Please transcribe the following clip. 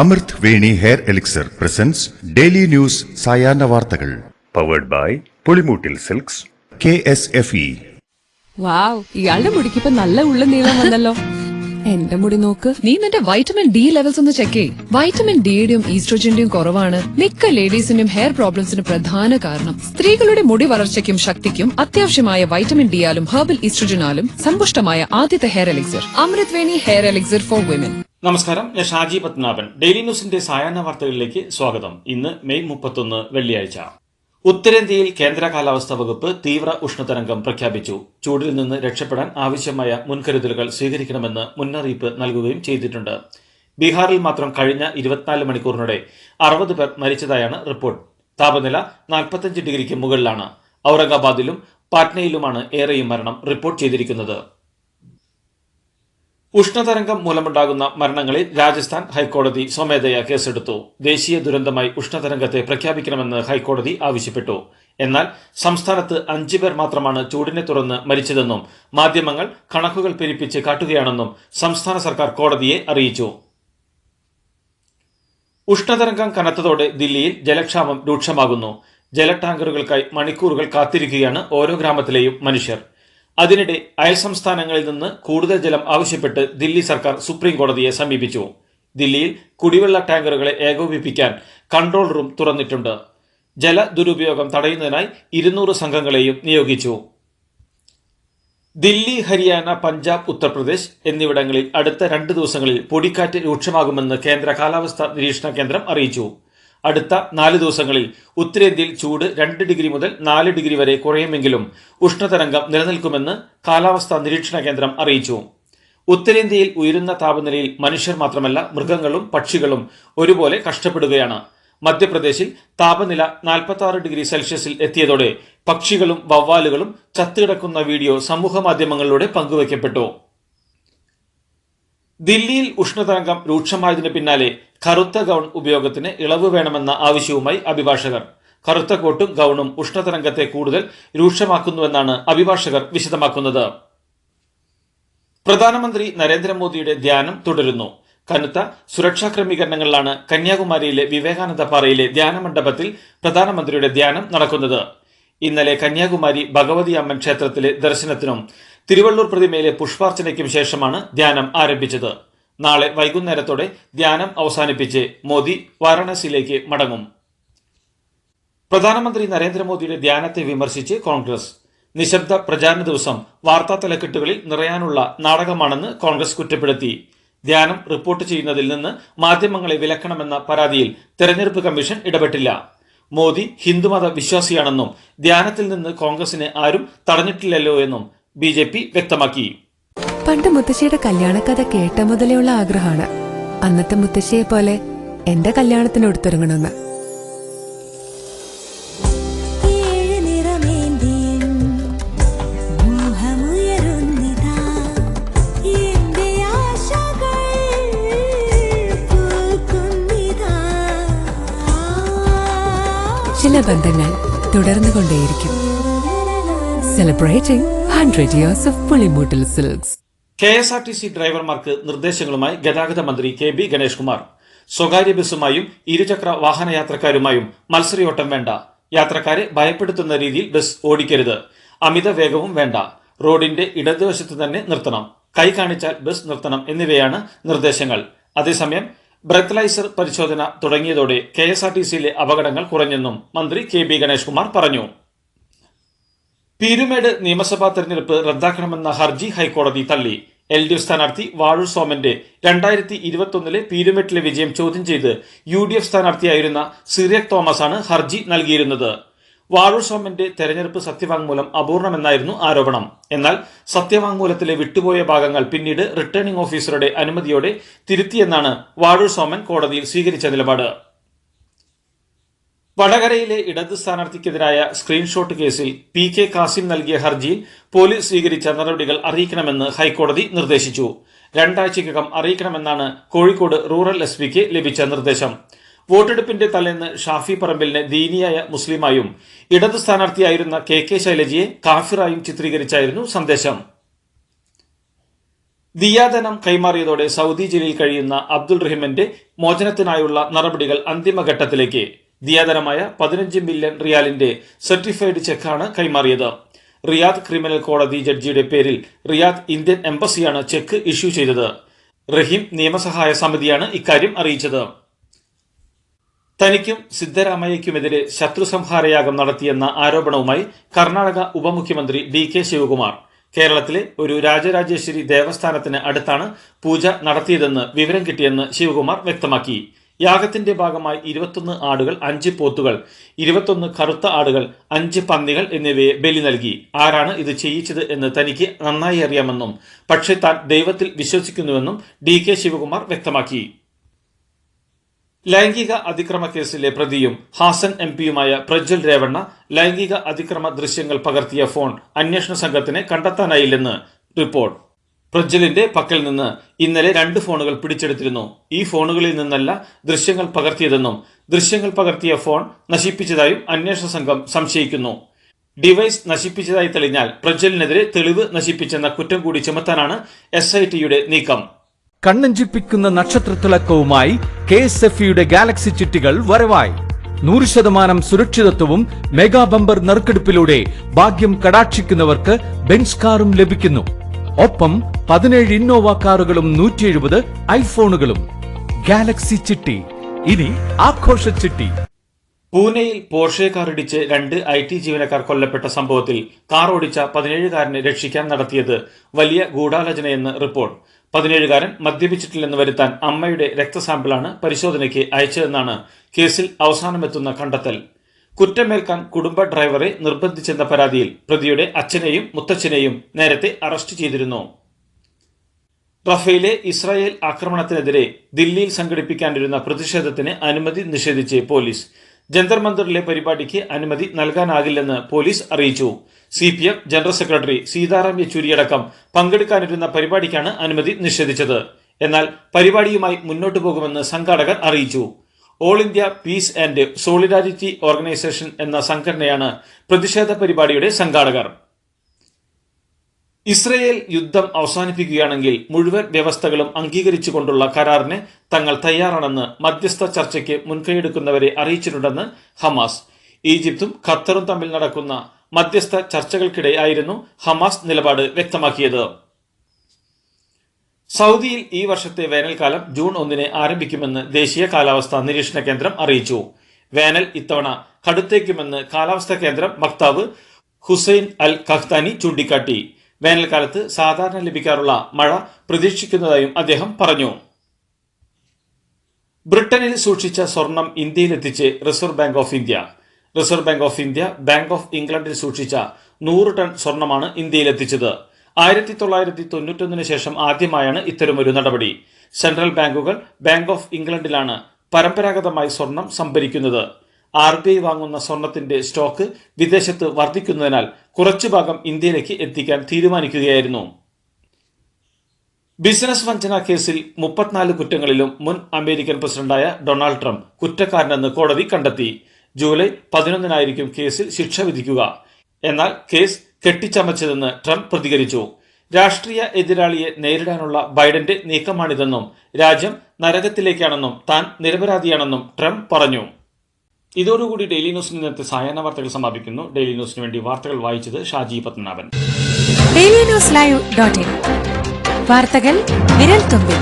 അമൃത് Veni hair elixir presents daily news സായാഹ്ന വാർത്തകൾ powered by Pulimoottil silks KSFE. Wow, ഇയാളുടെ മുടിക്കിപ്പോ നല്ല ഉള്ള നീളം വന്നല്ലോ. എന്റെ മുടി നോക്ക്. നീ നിന്റെ വൈറ്റമിൻ ഡി ലെവൽസ് ഒന്ന് ചെക്ക് ചെയ്യ്. വൈറ്റമിൻ ഡിയുടെയും ഈസ്ട്രോജന്റെയും കുറവാണ് മിക്ക ലേഡീസിന്റെയും ഹെയർ പ്രോബ്ലംസിന് പ്രധാന കാരണം. സ്ത്രീകളുടെ മുടി വളർച്ചയ്ക്കും ശക്തിക്കും അത്യാവശ്യമായ വൈറ്റമിൻ ഡിയാലും ഹെർബൽ ഈസ്ട്രോജനാലും സമ്പുഷ്ടമായ ആദ്യത്തെ hair elixir Amrit Veni hair elixir for women. നമസ്കാരം, ഞാൻ ഷാജി പത്മനാഭൻ. ഡെയിലി ന്യൂസിന്റെ സായാഹ്ന വാർത്തകളിലേക്ക് സ്വാഗതം. ഇന്ന് മെയ് 31 വെള്ളിയാഴ്ച. ഉത്തരേന്ത്യയിൽ കേന്ദ്ര കാലാവസ്ഥാ വകുപ്പ് തീവ്ര ഉഷ്ണതരംഗം പ്രഖ്യാപിച്ചു. ചൂടിൽ നിന്ന് രക്ഷപ്പെടാൻ ആവശ്യമായ മുൻകരുതലുകൾ സ്വീകരിക്കണമെന്ന് മുന്നറിയിപ്പ് നൽകുകയും ചെയ്തിട്ടുണ്ട്. ബീഹാറിൽ മാത്രം കഴിഞ്ഞ 24 മണിക്കൂറിനിടെ 60 പേർ മരിച്ചതായാണ് റിപ്പോർട്ട്. താപനില 45 ഡിഗ്രിക്ക് മുകളിലാണ്. ഔറംഗാബാദിലും പാറ്റ്നയിലുമാണ് ഏറെയും മരണം റിപ്പോർട്ട് ചെയ്തിരിക്കുന്നത്. ഉഷ്ണതരംഗം മൂലമുണ്ടാകുന്ന മരണങ്ങളിൽ രാജസ്ഥാൻ ഹൈക്കോടതി സ്വമേധയാ കേസെടുത്തു. ദേശീയ ദുരന്തമായി ഉഷ്ണതരംഗത്തെ പ്രഖ്യാപിക്കണമെന്ന് ഹൈക്കോടതി ആവശ്യപ്പെട്ടു. എന്നാൽ സംസ്ഥാനത്ത് 5 പേർ മാത്രമാണ് ചൂടിനെ തുടർന്ന് മരിച്ചതെന്നും മാധ്യമങ്ങൾ കണക്കുകൾ പെരുപ്പിച്ച് കാട്ടുകയാണെന്നും സംസ്ഥാന സർക്കാർ കോടതിയെ അറിയിച്ചു. ഉഷ്ണതരംഗം കനത്തതോടെ ദില്ലിയിൽ ജലക്ഷാമം രൂക്ഷമാകുന്നു. ജലടാങ്കറുകൾക്കായി മണിക്കൂറുകൾ കാത്തിരിക്കുകയാണ് ഓരോ ഗ്രാമത്തിലെയും മനുഷ്യർ. അതിനിടെ അയൽ സംസ്ഥാനങ്ങളിൽ നിന്ന് കൂടുതൽ ജലം ആവശ്യപ്പെട്ട് ദില്ലി സർക്കാർ സുപ്രീം കോടതിയെ സമീപിച്ചു. ദില്ലിയിൽ കുടിവെള്ള ടാങ്കറുകളെ ഏകോപിപ്പിക്കാൻ കൺട്രോൾ റൂം തുറന്നിട്ടുണ്ട്. ജല ദുരുപയോഗം തടയുന്നതിനായി 200 സംഘങ്ങളെയും നിയോഗിച്ചു. ദില്ലി, ഹരിയാന, പഞ്ചാബ്, ഉത്തർപ്രദേശ് എന്നിവിടങ്ങളിൽ അടുത്ത 2 ദിവസങ്ങളിൽ പൊടിക്കാറ്റ് രൂക്ഷമാകുമെന്ന് കേന്ദ്ര കാലാവസ്ഥാ നിരീക്ഷണ കേന്ദ്രം അറിയിച്ചു. അടുത്ത 4 ദിവസങ്ങളിൽ ഉത്തരേന്ത്യയിൽ ചൂട് 2 ഡിഗ്രി മുതൽ 4 ഡിഗ്രി വരെ കുറയുമെങ്കിലും ഉഷ്ണതരംഗം നിലനിൽക്കുമെന്ന് കാലാവസ്ഥാ നിരീക്ഷണ കേന്ദ്രം അറിയിച്ചു. ഉത്തരേന്ത്യയിൽ ഉയരുന്ന താപനിലയിൽ മനുഷ്യർ മാത്രമല്ല മൃഗങ്ങളും പക്ഷികളും ഒരുപോലെ കഷ്ടപ്പെടുകയാണ്. മധ്യപ്രദേശിൽ താപനില 46 ഡിഗ്രി സെൽഷ്യസിൽ എത്തിയതോടെ പക്ഷികളും വവ്വാലുകളും ചത്തുകിടക്കുന്ന വീഡിയോ സമൂഹ മാധ്യമങ്ങളിലൂടെ പങ്കുവയ്ക്കപ്പെട്ടു. ദില്ലിയിൽ ഉഷ്ണതരംഗം രൂക്ഷമായതിനു പിന്നാലെ കറുത്ത ഗൗൺ ഉപയോഗത്തിന് ഇളവ് വേണമെന്ന ആവശ്യവുമായി അഭിഭാഷകർ. കറുത്ത കോട്ടും ഗൗണും ഉഷ്ണതരംഗത്തെ കൂടുതൽ രൂക്ഷമാക്കുന്നുവെന്നാണ് അഭിഭാഷകർ വിശദമാക്കുന്നത്. പ്രധാനമന്ത്രി നരേന്ദ്രമോദിയുടെ ധ്യാനം തുടരുന്നു. കനത്ത സുരക്ഷാ ക്രമീകരണങ്ങളിലാണ് കന്യാകുമാരിയിലെ വിവേകാനന്ദ പാറയിലെ ധ്യാനമണ്ഡപത്തിൽ പ്രധാനമന്ത്രിയുടെ ധ്യാനം നടക്കുന്നത്. ഇന്നലെ കന്യാകുമാരി ഭഗവതി അമ്മൻ ക്ഷേത്രത്തിലെ ദർശനത്തിനും തിരുവള്ളൂർ പ്രതിമയിലെ പുഷ്പാർച്ചനയ്ക്കും ശേഷമാണ് ധ്യാനം ആരംഭിച്ചത്. നാളെ വൈകുന്നേരത്തോടെ ധ്യാനം അവസാനിപ്പിച്ച് മോദി വാരാണസിയിലേക്ക് മടങ്ങും. പ്രധാനമന്ത്രി നരേന്ദ്രമോദിയുടെ ധ്യാനത്തെ വിമർശിച്ച് കോൺഗ്രസ്. നിശബ്ദ പ്രചാരണ ദിവസം വാർത്താ തലക്കെട്ടുകളിൽ നിറയാനുള്ള നാടകമാണെന്ന് കോൺഗ്രസ് കുറ്റപ്പെടുത്തി. ധ്യാനം റിപ്പോർട്ട് ചെയ്യുന്നതിൽ നിന്ന് മാധ്യമങ്ങളെ വിലക്കണമെന്ന പരാതിയിൽ തെരഞ്ഞെടുപ്പ് കമ്മീഷൻ ഇടപെട്ടില്ല. മോദി ഹിന്ദുമത വിശ്വാസിയാണെന്നും ധ്യാനത്തിൽ നിന്ന് കോൺഗ്രസിനെ ആരും തടഞ്ഞിട്ടില്ലല്ലോ എന്നും BJP വ്യക്തമാക്കി. പണ്ട് മുത്തശ്ശിയുടെ കല്യാണക്കഥ കേട്ട മുതലെയുള്ള ആഗ്രഹമാണ് അന്നത്തെ മുത്തശ്ശിയെ പോലെ എന്റെ കല്യാണത്തിന് എടുത്തൊരുങ്ങണമെന്ന്. ചില ബന്ധങ്ങൾ തുടർന്നുകൊണ്ടേയിരിക്കും. Celebrating 100 years of Pulimoottil silks. KSRTC ഡ്രൈവർമാർക്ക് നിർദ്ദേശങ്ങളുമായി ഗതാഗത മന്ത്രി KB ഗണേഷ് കുമാർ. സ്വകാര്യ ബസ്സുമായും ഇരുചക്ര വാഹന യാത്രക്കാരുമായും മത്സരയോട്ടം വേണ്ട. യാത്രക്കാരെ ഭയപ്പെടുത്തുന്ന രീതിയിൽ ബസ് ഓടിക്കരുത്. അമിത വേഗവും വേണ്ട. റോഡിന്റെ ഇടതുവശത്ത് തന്നെ നിർത്തണം. കൈ കാണിച്ചാൽ ബസ് നിർത്തണം എന്നിവയാണ് നിർദ്ദേശങ്ങൾ. അതേസമയം ബ്രെത്ത്ലൈസർ പരിശോധന തുടങ്ങിയതോടെ KSRTCയിലെ അപകടങ്ങൾ കുറഞ്ഞെന്നും മന്ത്രി KB ഗണേഷ് കുമാർ പറഞ്ഞു. പീരുമേട് നിയമസഭാ തെരഞ്ഞെടുപ്പ് റദ്ദാക്കണമെന്ന ഹർജി ഹൈക്കോടതി തള്ളി. LDF സ്ഥാനാർത്ഥി വാഴൂർ സോമന്റെ 2021 പീരുമേട്ടിലെ വിജയം ചോദ്യം ചെയ്ത് UDF സ്ഥാനാർത്ഥിയായിരുന്ന സിറിയക് തോമസ് ആണ് ഹർജി നൽകിയിരുന്നത്. വാഴൂർ സോമന്റെ തെരഞ്ഞെടുപ്പ് സത്യവാങ്മൂലം അപൂർണമെന്നായിരുന്നു ആരോപണം. എന്നാൽ സത്യവാങ്മൂലത്തിലെ വിട്ടുപോയ ഭാഗങ്ങൾ പിന്നീട് റിട്ടേണിംഗ് ഓഫീസറുടെ അനുമതിയോടെ തിരുത്തിയെന്നാണ് വാഴൂർ സോമൻ കോടതിയിൽ സ്വീകരിച്ച നിലപാട്. വടകരയിലെ ഇടത് സ്ഥാനാർത്ഥിക്കെതിരായ സ്ക്രീൻഷോട്ട് കേസിൽ PK കാസിം നൽകിയ ഹർജിയിൽ പോലീസ് സ്വീകരിച്ച നടപടികൾ അറിയിക്കണമെന്ന് ഹൈക്കോടതി നിർദ്ദേശിച്ചു. 2 ആഴ്ചയ്ക്കകം അറിയിക്കണമെന്നാണ് കോഴിക്കോട് റൂറൽ SPക്ക് ലഭിച്ച നിർദ്ദേശം. വോട്ടെടുപ്പിന്റെ തലേന്ന് ഷാഫി പറമ്പിലിനെ ദീനിയായ മുസ്ലിമായും ഇടത് സ്ഥാനാർത്ഥിയായിരുന്ന KK ശൈലജയെ കാഫിറായും ചിത്രീകരിച്ചായിരുന്നു സന്ദേശം. ദിയാധനം കൈമാറിയതോടെ സൗദി ജയിലിൽ കഴിയുന്ന അബ്ദുൾ റഹീമിന്റെ മോചനത്തിനായുള്ള നടപടികൾ അന്തിമഘട്ടത്തിലേക്ക്. ദിയാധനമായ 15 മില്യൺ റിയാലിന്റെ സർട്ടിഫൈഡ് ചെക്കാണ് കൈമാറിയത്. റിയാദ് ക്രിമിനൽ കോടതി ജഡ്ജിയുടെ പേരിൽ റിയാദ് ഇന്ത്യൻ എംബസിയാണ് ചെക്ക് ഇഷ്യൂ ചെയ്തത്. റഹീം നിയമസഹായ സമിതിയാണ് ഇക്കാര്യം അറിയിച്ചത്. തനിക്കും സിദ്ധരാമയ്യയ്ക്കുമെതിരെ ശത്രുസംഹാരയാഗം നടത്തിയെന്ന ആരോപണവുമായി കർണാടക ഉപമുഖ്യമന്ത്രി DK ശിവകുമാർ. കേരളത്തിലെ ഒരു രാജരാജേശ്വരി ദേവസ്ഥാനത്തിന് അടുത്താണ് പൂജ നടത്തിയതെന്ന് വിവരം കിട്ടിയെന്ന് ശിവകുമാർ വ്യക്തമാക്കി. യാഗത്തിന്റെ ഭാഗമായി 21 ആടുകൾ, 5 പോത്തുകൾ, 21 കറുത്ത ആടുകൾ, 5 പന്നികൾ എന്നിവയെ ബലി നൽകി. ആരാണ് ഇത് ചെയ്യിച്ചത് എന്ന് തനിക്ക് നന്നായി അറിയാമെന്നും പക്ഷേ താൻ ദൈവത്തിൽ വിശ്വസിക്കുന്നുവെന്നും DK ശിവകുമാർ വ്യക്തമാക്കി. ലൈംഗിക അതിക്രമ കേസിലെ പ്രതിയും ഹാസൻ MP-യുമായ പ്രജ്വൽ രേവണ്ണ ലൈംഗിക അതിക്രമ ദൃശ്യങ്ങൾ പകർത്തിയ ഫോൺ അന്വേഷണ സംഘത്തിന് കണ്ടെത്താനായില്ലെന്ന് റിപ്പോർട്ട്. പ്രജ്വലിന്റെ പക്കൽ നിന്ന് ഇന്നലെ 2 ഫോണുകൾ പിടിച്ചെടുത്തിരുന്നു. ഈ ഫോണുകളിൽ നിന്നല്ല ദൃശ്യങ്ങൾ പകർത്തിയതെന്നും ദൃശ്യങ്ങൾ പകർത്തിയ ഫോൺ നശിപ്പിച്ചതായും അന്വേഷണ സംഘം സംശയിക്കുന്നു. ഡിവൈസ് നശിപ്പിച്ചതായി തെളിഞ്ഞാൽ പ്രജ്വലിനെതിരെ തെളിവ് നശിപ്പിച്ചെന്ന കുറ്റം കൂടി ചുമത്താനാണ് SIT-യുടെ നീക്കം. കണ്ണഞ്ചിപ്പിക്കുന്ന നക്ഷത്രത്തിളക്കവുമായി KSFE-യുടെ ഗാലക്സി ചിട്ടികൾ വരവായി. 100% സുരക്ഷിതത്വവും മെഗാ ബമ്പർ നറുക്കെടുപ്പിലൂടെ ഭാഗ്യം കടാക്ഷിക്കുന്നവർക്ക് ബെൻസ് കാറും ലഭിക്കുന്നു. ഒപ്പം 17 ഇന്നോവ കാറുകളും 170 ഐഫോണുകളും. ഗാലക്സി ചിട്ടി, ഇനി ആഘോഷ ചിട്ടി. പൂനെയിൽ പോർഷെ കാറിടിച്ച് 2 IT ജീവനക്കാർ കൊല്ലപ്പെട്ട സംഭവത്തിൽ കാർ ഓടിച്ച 17-കാരനെ രക്ഷിക്കാൻ നടത്തിയത് വലിയ ഗൂഢാലോചനയെന്ന് റിപ്പോർട്ട്. 17-കാരൻ മദ്യപിച്ചിട്ടില്ലെന്ന് വരുത്താൻ അമ്മയുടെ രക്തസാമ്പിളാണ് പരിശോധനയ്ക്ക് അയച്ചതെന്നാണ് കേസിൽ അവസാനമെത്തുന്ന കണ്ടെത്തൽ. കുറ്റമേൽക്കാൻ കുടുംബ ഡ്രൈവറെ നിർബന്ധിച്ചെന്ന പരാതിയിൽ പ്രതിയുടെ അച്ഛനെയും മുത്തച്ഛനെയും നേരത്തെ അറസ്റ്റ് ചെയ്തിരുന്നു. റഫേലെ ഇസ്രായേൽ ആക്രമണത്തിനെതിരെ ദില്ലിയിൽ സംഘടിപ്പിക്കാനിരുന്ന പ്രതിഷേധത്തിന് അനുമതി നിഷേധിച്ച് പോലീസ്. ജന്തർ മന്ദിറിലെ പരിപാടിക്ക് അനുമതി നൽകാനാകില്ലെന്ന് പോലീസ് അറിയിച്ചു. CPM ജനറൽ സെക്രട്ടറി സീതാറാം യെച്ചൂരിയടക്കം പങ്കെടുക്കാനിരുന്ന പരിപാടിക്കാണ് അനുമതി നിഷേധിച്ചത്. എന്നാൽ പരിപാടിയുമായി മുന്നോട്ടു പോകുമെന്ന് സംഘാടകർ അറിയിച്ചു. All India piece and solidarity organisation എന്ന സംഘടനയാണ് പ്രതിഷേധ പരിപാടിയുടെ സംഘാടകർ. ഇസ്രയേൽ യുദ്ധം അവസാനിപ്പിക്കുകയാണെങ്കിൽ മുഴുവൻ വ്യവസ്ഥകളും അംഗീകരിച്ചുകൊണ്ടുള്ള കരാറിന് തങ്ങൾ തയ്യാറാണെന്ന് മധ്യസ്ഥ ചർച്ചയ്ക്ക് മുൻകൈയെടുക്കുന്നവരെ അറിയിച്ചിട്ടുണ്ടെന്ന് ഹമാസ്. ഈജിപ്തും ഖത്തറും തമ്മിൽ നടക്കുന്ന മധ്യസ്ഥ ചർച്ചകൾക്കിടെയായിരുന്നു ഹമാസ് നിലപാട് വ്യക്തമാക്കിയത്. സൗദിയിൽ ഈ വർഷത്തെ വേനൽക്കാലം ജൂൺ 1-ന് ആരംഭിക്കുമെന്ന് ദേശീയ കാലാവസ്ഥാ നിരീക്ഷണ കേന്ദ്രം അറിയിച്ചു. വേനൽ ഇത്തവണ കടുത്തേക്കുമെന്ന് കാലാവസ്ഥാ കേന്ദ്രം വക്താവ് ഹുസൈൻ അൽ ഖഹ്താനി ചൂണ്ടിക്കാട്ടി. വേനൽക്കാലത്ത് സാധാരണ ലഭിക്കാറുള്ള മഴ പ്രതീക്ഷിക്കുന്നതായും അദ്ദേഹം പറഞ്ഞു. ബ്രിട്ടനിൽ സൂക്ഷിച്ച സ്വർണം ഇന്ത്യയിലെത്തിച്ച് reserve bank of India. Reserve bank of India bank of ഇംഗ്ലണ്ടിൽ സൂക്ഷിച്ച 100 ടൺ സ്വർണമാണ് ഇന്ത്യയിലെത്തിച്ചത്. 1991 ശേഷം ആദ്യമായാണ് ഇത്തരമൊരു നടപടി. സെൻട്രൽ ബാങ്കുകൾ ബാങ്ക് ഓഫ് ഇംഗ്ലണ്ടിലാണ് പരമ്പരാഗതമായി സ്വർണം സംഭരിക്കുന്നത്. RBI വാങ്ങുന്ന സ്വർണത്തിന്റെ സ്റ്റോക്ക് വിദേശത്ത് വർദ്ധിക്കുന്നതിനാൽ കുറച്ചു ഭാഗം ഇന്ത്യയിലേക്ക് എത്തിക്കാൻ തീരുമാനിക്കുകയായിരുന്നു. ബിസിനസ് വഞ്ചന കേസിൽ 34 കുറ്റങ്ങളിലും മുൻ അമേരിക്കൻ പ്രസിഡന്റായ ഡൊണാൾഡ് ട്രംപ് കുറ്റക്കാരനെന്ന് കോടതി കണ്ടെത്തി. ജൂലൈ 11-നായിരിക്കും കേസിൽ ശിക്ഷ വിധിക്കുക. എന്നാൽ കേസ് കെട്ടിച്ചമച്ചതെന്ന് ട്രംപ് പ്രതികരിച്ചു. രാഷ്ട്രീയ എതിരാളിയെ നേരിടാനുള്ള ബൈഡന്റെ നീക്കമാണിതെന്നും രാജ്യം നരകത്തിലേക്കാണെന്നും താൻ നിരപരാധിയാണെന്നും ട്രംപ് പറഞ്ഞു. ഇതോടുകൂടി ഡെയിലി ന്യൂസിൽ ഇന്നത്തെ സായാഹ്ന വാർത്തകൾ സമാപിക്കുന്നു. ഡെയിലി ന്യൂസിന് വേണ്ടി വാർത്തകൾ വായിച്ചത് ഷാജി പത്മനാഭൻ. DailyNewsLive.in വാർത്തകൾ വിരൽ തുമ്പിൽ.